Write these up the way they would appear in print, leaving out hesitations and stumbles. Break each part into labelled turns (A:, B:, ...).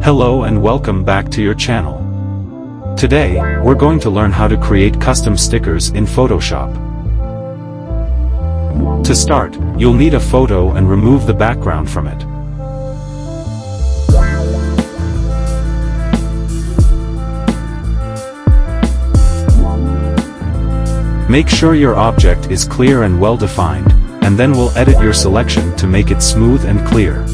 A: Hello and welcome back to your channel. Today, we're going to learn how to create custom stickers in Photoshop. To start, you'll need a photo and remove the background from it. Make sure your object is clear and well defined, and then we'll edit your selection to make it smooth and clear.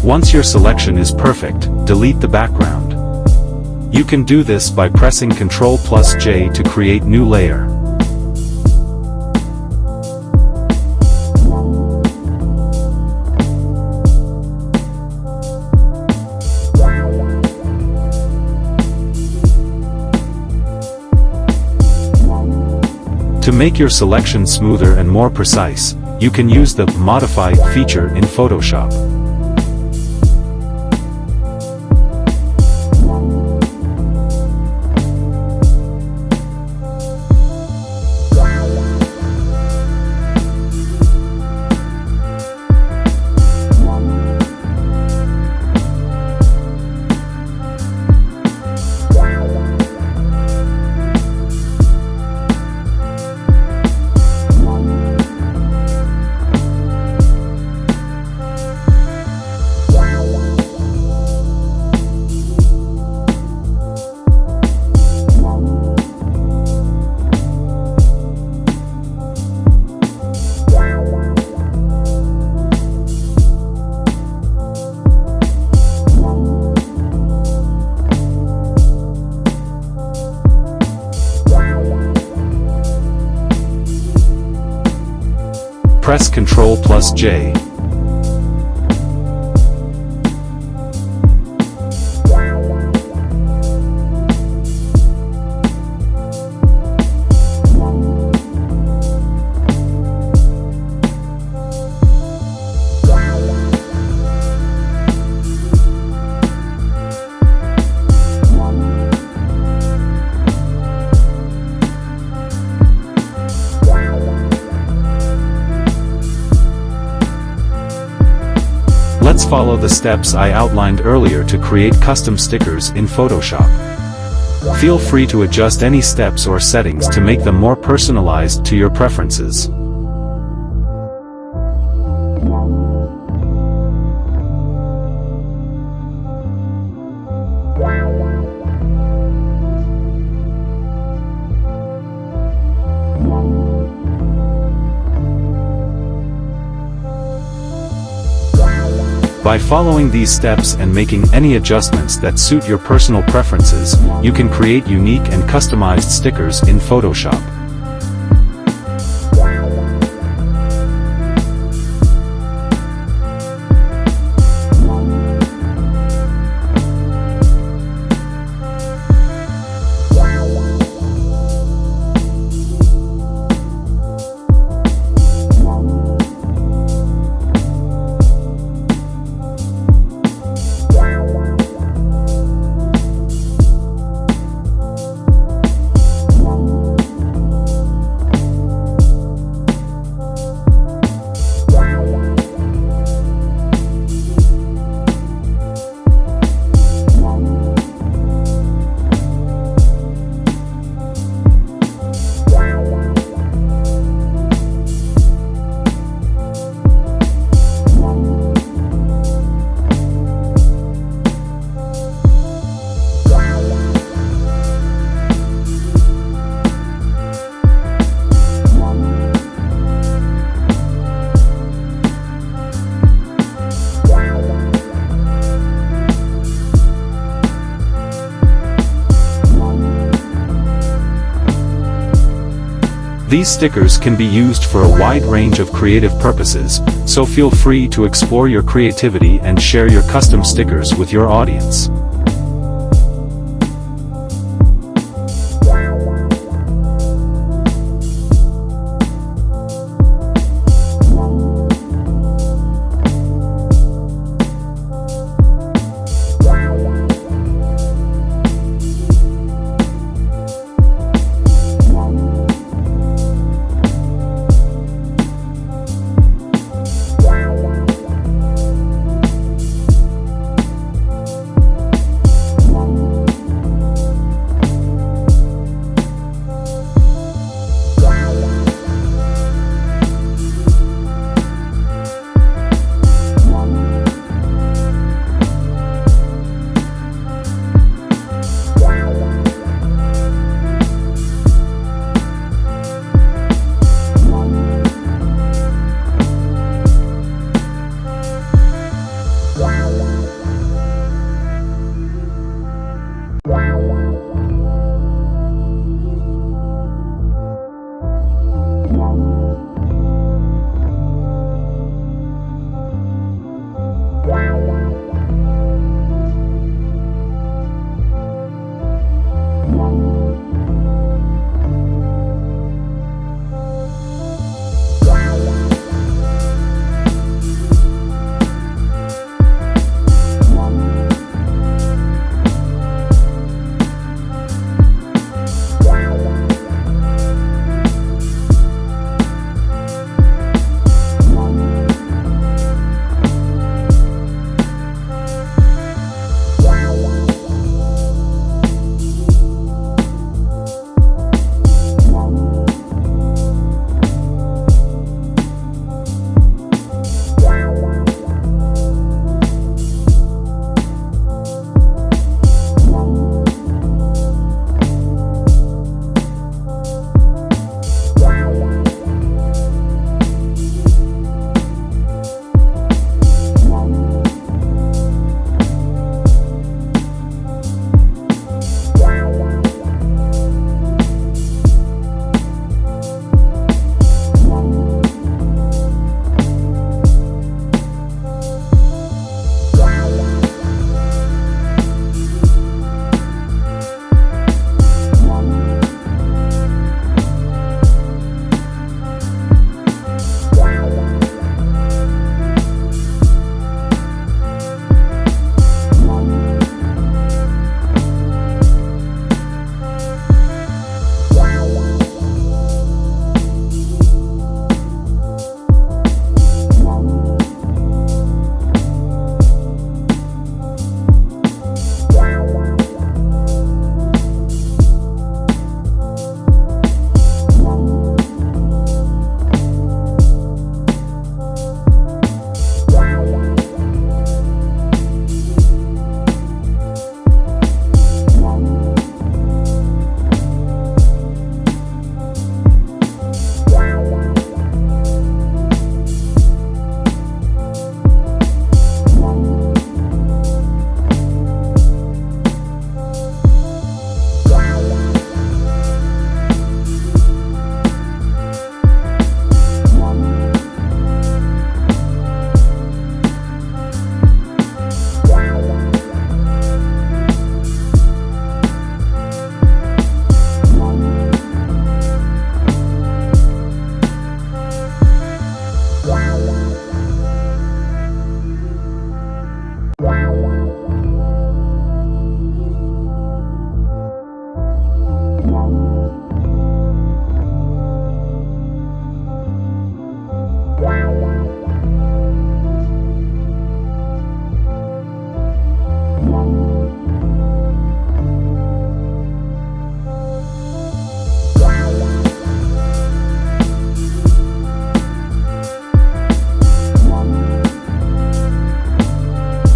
A: Once your selection is perfect, delete the background. You can do this by pressing Ctrl+J to create new layer. To make your selection smoother and more precise, you can use the Modify feature in Photoshop. Press Ctrl+J. Let's follow the steps I outlined earlier to create custom stickers in Photoshop. Feel free to adjust any steps or settings to make them more personalized to your preferences. By following these steps and making any adjustments that suit your personal preferences, you can create unique and customized stickers in Photoshop. These stickers can be used for a wide range of creative purposes, so feel free to explore your creativity and share your custom stickers with your audience.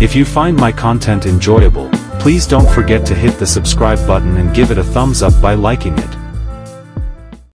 A: If you find my content enjoyable, please don't forget to hit the subscribe button and give it a thumbs up by liking it.